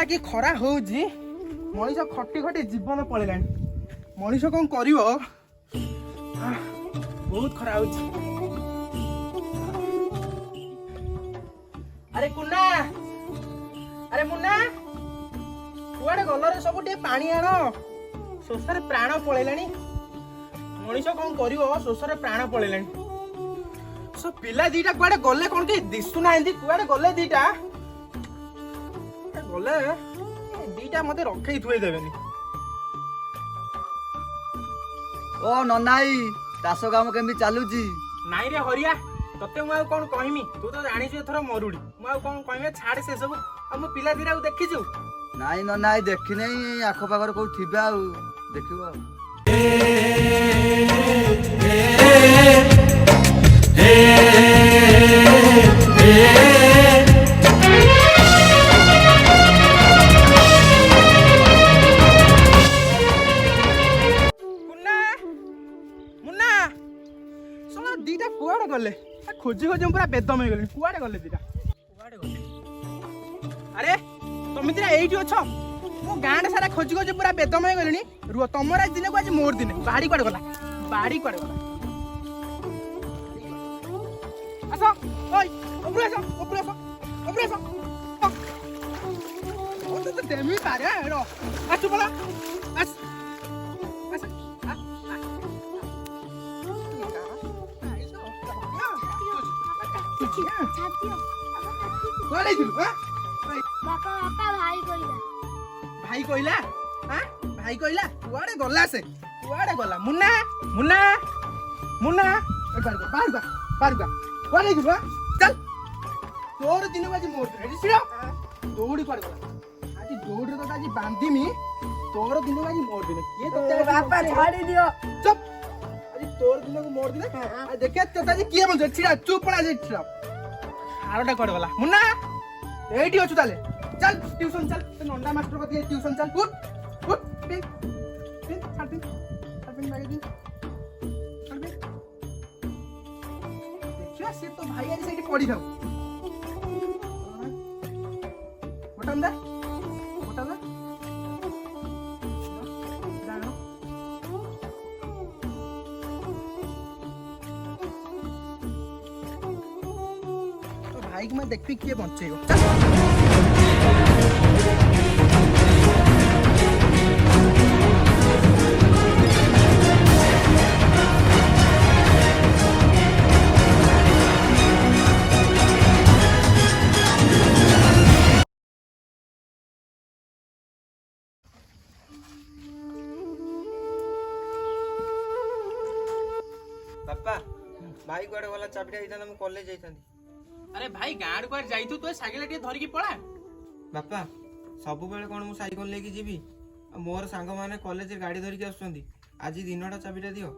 खरा कि खरा होउजी मनीष खटी खटी जीवन पळेलानी मनीष कौन करिवो बहुत खरा होउजी। अरे कुन्ना अरे मुन्ना कुआडे गलरे सब टे पानी आण शोषरे प्राण पळेलानी मनीष कौन करिवो शोषरे प्राण पळेलानी सब पिला दीटा कुआडे गले कोन के दिसु नांदी कुआडे गले दीटा गले दीटा मते रखई थुई देबेनी। ओ ननाई चाष काम केमि चालुची? नाई रे हरिया तते मु कोन कहमी तू तो जानिछु एथरो मरुडी मु कोन कहमे छाड़ से सब आ मु पिला दीरा देखिछु नाई ननाई देखि नै आख पाखर को थिबा आ देखिबो दीटा कुआडे गले खोजी खोजी पूरा बेदम हो गले कुआडे गले दीटा कुआडे गले। अरे तुम दिना एइठी अछ मो गांडे सारा खोजी खोजी पूरा बेदम हो गलेनी रुह तमर आज दिन को आज मोर दिन बाड़ी कुआडे गला बाड़ी कुआडे गला आसो ओय ऊपर आसो ऊपर आसो ऊपर आसो ओ तो देमी पारे रो आसो बोला आस आस भाई कहला हाँ भाई कहला कुआडे गला से कुआडे गला मुन्ना मुन्ना मुन्ना बारुगा कुआडे गला चल तोर दिन बाजी मोर रेडी सिरा दौड़ी कुआडे गला आज दौड़ी तो आज बांधीमी तोर दिन बाजी मोर दिन ये तो बापा छाड़ी दियो चुप आज तोर दिन को मोर दिन आ देखे तो आज किए बोल छिड़ा चुप पड़ा जे छिड़ा आरोटा कुआडे गला मुन्ना एठी अछु ताले चल ट्यूशन चल तो नंदा मास्टर को दिए ट्यूशन चल उठ उठ पिन पिन चल पिन लगा दी चल पिन देखियो से तो भाई आज सेठी पड़ी थाओ बटन दे जानो तो भाई को मैं देखबी किए बंचेगो चल बापा भाई कुआडे वाला चाबिटा इथाना मु कॉलेज जाइथांदी। अरे भाई गाड़ को जाइतु तो साइकिल टे धरि की पळा बापा सब बेले कोन मु साइकिल लेके जीवी मोर सांग माने कॉलेज गाड़ी धरि के आछुंदी आज दिनटा चाबिटा दियो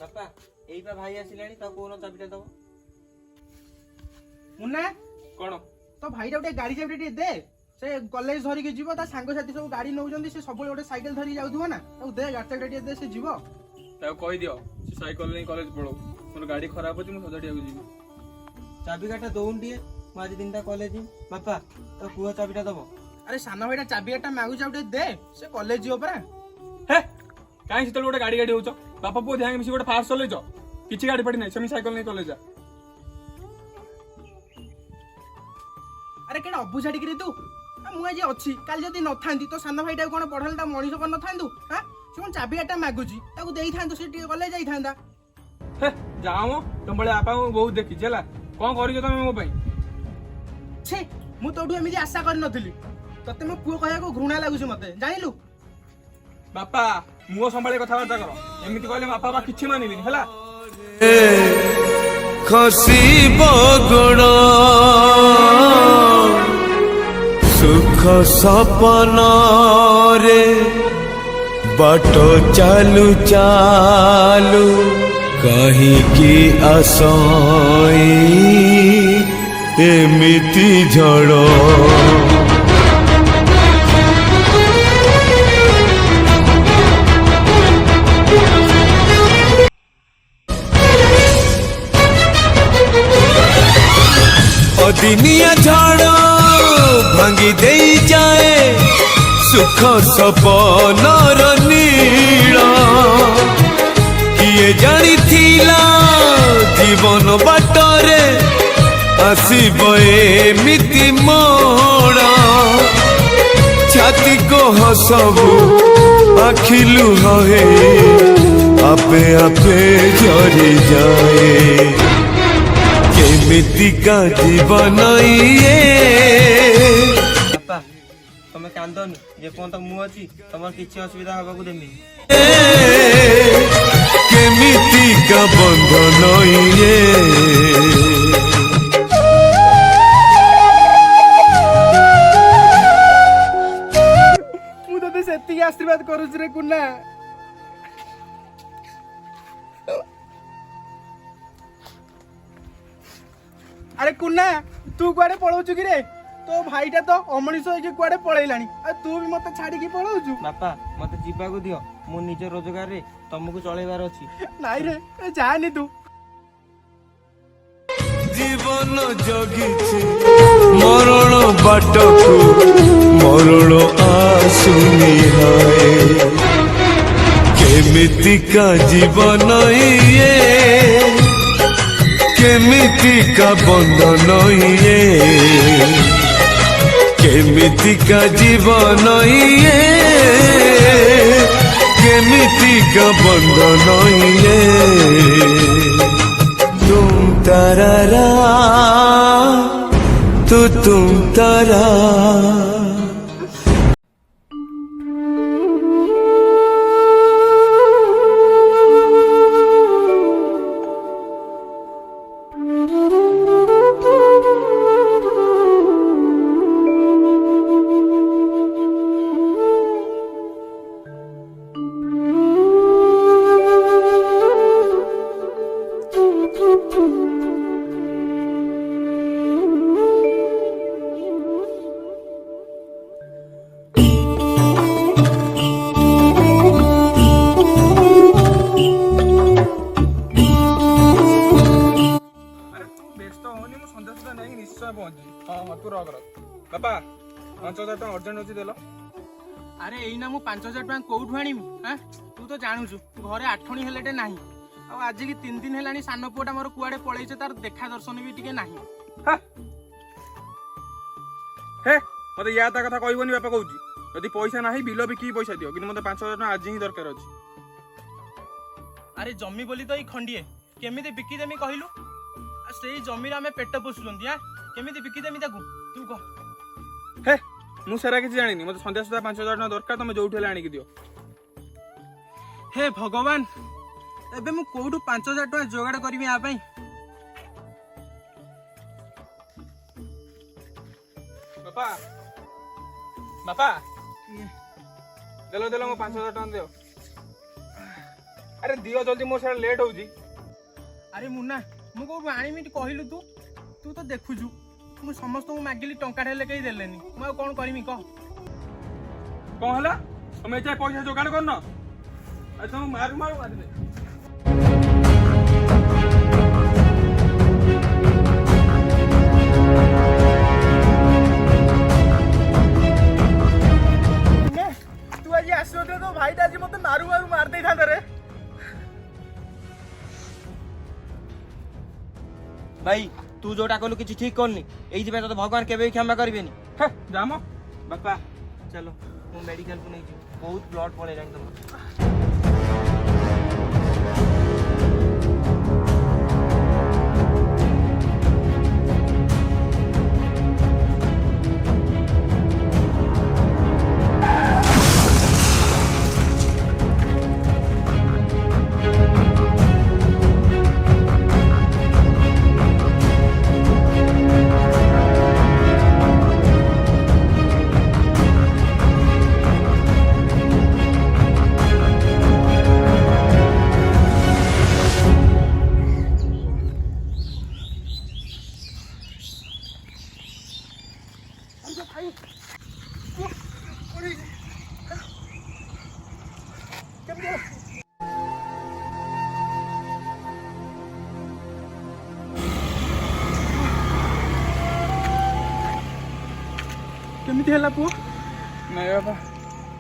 बापा एई पा भाई आसिलानी ता कोन चाबिटा दबो मुन्ना कोन तो भाईटा गोटे गाड़ी चाबिटा टे दे से कॉलेज धरि के जीवो ता सांग साथी सब गाड़ी नउजंदी से सब गोटे साइकिल धरि जाउथबो ना तो दे गाड़ी चाबिटा टे दे से जीवो ताको कहि दियो से साइकिल नै कॉलेज पळो मोर गाड़ी खराब होची मु सजाडिया को जीवी चाबी काटा दोउन दिए मु आज दिनटा कॉलेज जी बापा तो कुआ चाबिटा दबो अरे साना भाईटा चाबिटा मागु जाउटे दे से कॉलेज जीवो परा हे काई सितल गोटे गाड़ी गाड़ी होचो बापा पो ध्यान मिसी गोटे फास्ट चलेजो किछि गाड़ी पड़ी नै सेमी साइकिल नै कॉलेज जा अरे केडा अब्बू छाडी करे तू मु आज अछि काल जदी न थांदी तो साना भाईटा कोन पढलटा मनीष कोन न थांदू हां से कोन चाबिटा मागुची ताकू देई थांदू से टी कॉलेज जाई थांदा हे जाओ तुम बड़े आपा बहुत देखि चला कोन करियो तमे मो पई छे मु तोडू एमिति आशा कर नथिली तते मो पुओ कहया को घृणा लागुची मते जानिलु बापा मुओ संभाळे कथा बार्ता करो एमिति कहले बापा बा किछि मानिबिनी हला खसी बगड़ सुख सपन रे बाट चालू चालू कहीं की आसई एमिति झड़ अदिनिया झड़ ଭାଙ୍ଗି ଦେଇ ଯାଏ ସୁଖ ସପନର ନୀଳ। କିଏ ଜାଣିଥିଲା ଜୀବନ ବାଟରେ ଆସିବ ଏମିତି ମୋଡ଼। ଛାତି କୋହ ସବୁ ଆଖି ଲୁହ ହେଇ ଆପେ ଆପେ ଝରି ଯାଏ। କେମିତିକା ଜୀବନ ଇଏ। ବାପା ତମେ କାନ୍ଦନି, ଯେପର୍ଯ୍ୟନ୍ତ ମୁଁ ଅଛି ତମର କିଛି ଅସୁବିଧା ହବାକୁ ଦେମିନି। କେମିତିକା ବନ୍ଧନ ଇଏ। ମୁଁ ତତେ ସେତିକି ଆଶୀର୍ବାଦ କରୁଛି ରେ କୁନା। ଆରେ କୁନା ତୁ କୁଆଡେ ପଳଉଛୁ କି ରେ? ତୋ ଭାଇଟା ତ ଅମଣିଷ ହେଇକି କୁଆଡେ ପଳେଇଲାଣି, ଆଉ ତୁ ବି ମତେ ଛାଡିକି ପଳଉଛୁ। ବାପା ମତେ ଯିବାକୁ ଦିଅ, ମୁଁ ନିଜ ରୋଜଗାରରେ ତମକୁ ଚଳେଇବାର ଅଛି। ନାଇଁ ରେ ଯାଆନି ତୁ। ଜୀବନ ଜଗିଛି ମରଣ ବାଟକୁ, ମରଣ ଆସୁନି ହାଏ। କେମିତିକା ଜୀବନ ଇଏ, କେମିତିକା ବନ୍ଧନ ଇଏ। କେମିତିକା ଜୀବନ ଇଏ, କେମିତିକା ବନ୍ଧନ ଇଏ। तुम तरारा तू तुम तारा। ତୁ ରଖ। ବାପା 5,000 ଟଙ୍କା ଅର୍ଜେଣ୍ଟ ଅଛି ଦେଲ। ଆରେ ଏଇନା ମୁଁ 5,000 ଟଙ୍କା କୋଉଠୁ ଆଣିବି? ହାଁ ତୁ ତ ଜାଣୁଛୁ ଘରେ ଆଠଣି ହେଲେଟେ ନାହିଁ, ଆଉ ଆଜିକି 3 ଦିନ ହେଲାଣି ସାନ ପୁଅଟା ମୋର କୁଆଡେ ପଳେଇছে, ତାର ଦେଖା ଦର୍ଶନ ବି ଟିକେ ନାହିଁ। ହେ ମତେ ୟା ତା କଥା କହିବନି। ବାପା କହୁଛି ଯଦି ପଇସା ନାହିଁ ବିଲ ବିକି ପଇସା ଦିଅ, କିନ୍ତୁ ମତେ 5,000 ଟଙ୍କା ଆଜି ହିଁ ଦରକାର ଅଛି। ଆରେ ଜମି ବୋଲି ତ ଏଇ ଖଣ୍ଡିଏ, କେମିତି ବିକିଦେମି କହିଲୁ? ସେଇ ଜମିରେ ଆମେ ପେଟ ପୋଷୁଛନ୍ତି। କେମିତି ବିକିଦେମି ତାକୁ ତୁ କହ। ହେ ମୁଁ ସେରା କିଛି ଜାଣିନି, ମତେ ସନ୍ଧ୍ୟା ସୁଦ୍ଧା 5,000 ଟଙ୍କା ଦରକାର, ତମେ ଯୋଉଠି ହେଲେ ଆଣିକି ଦିଅ। ହେ ଭଗବାନ, ଏବେ ମୁଁ କୋଉଠୁ 5,000 ଟଙ୍କା ଯୋଗାଡ଼ କରିବି ୟା ପାଇଁ? ବାପା ବାପା ଦେଲ ଦେଲ ମୋ 5,000 ଟଙ୍କା ଦିଅ। ଆରେ ଦିଅ ଜଲ୍ଦି, ମୋ ସେଟା ଲେଟ୍ ହଉଛି। ଆରେ ମୁନା ମୁଁ କୋଉଠୁ ଆଣିବି କହିଲୁ? ତୁ ତ ଦେଖୁଛୁ ମୁଁ ସମସ୍ତଙ୍କୁ ମାଗିଲି, ଟଙ୍କା ହେଲେ କେହି ଦେଲେନି। ମୁଁ ଆଉ କଣ କରିମି କହ? କଣ ହେଲା? ତମେ ଏଯାଏ ପଇସା ଯୋଗାଡ଼ କରିନ? ତମେ ମାରୁ ମାରୁ ମାରିଦେ। ତୁ ଆଜି ଆସିବ ତ ଭାଇଟା ଆଜି ମତେ ମାରୁ ମାରୁ ମାରି ଦେଇଥାନ୍ତା ରେ। ଭାଇ ତୁ ଯୋଉଟା କଲୁ କିଛି ଠିକ କରୁନି, ଏଇଥିପାଇଁ ତତେ ଭଗବାନ କେବେ ବି କ୍ଷମା କରିବେନି। ଯାମ ବାପା ଚାଲ ମୁଁ ମେଡିକାଲକୁ ନେଇଯିବି, ବହୁତ ବ୍ଲଡ ପଳେଇଲାଣି ତମର। କେମିତି ହେଲା ପୁଅ? ନାଇଁ ବାପା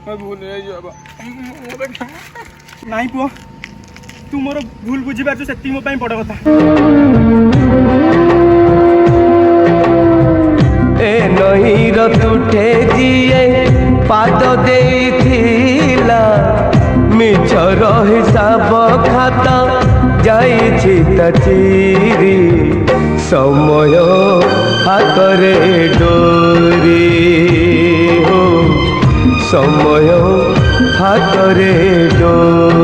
ମୋ ଭୁଲ ହେଇଯାଇଛି ବାପା ନାଇଁ ପୁଅ, ତୁ ମୋର ଭୁଲ ବୁଝିପାରୁଛୁ, ସେତିକି ମୋ ପାଇଁ ବଡ଼ କଥା। ଏ ନଈର ତୁଠେ ଯିଏ ପାଦ ଦେଇଥିଲା ମିଛର ହିସାବ ଖାତା ଯାଇଛି ତା ଚିରି ସମୟ ହାତରେ ଡୋରି ସମୟ ହାତରେ ଡୋରି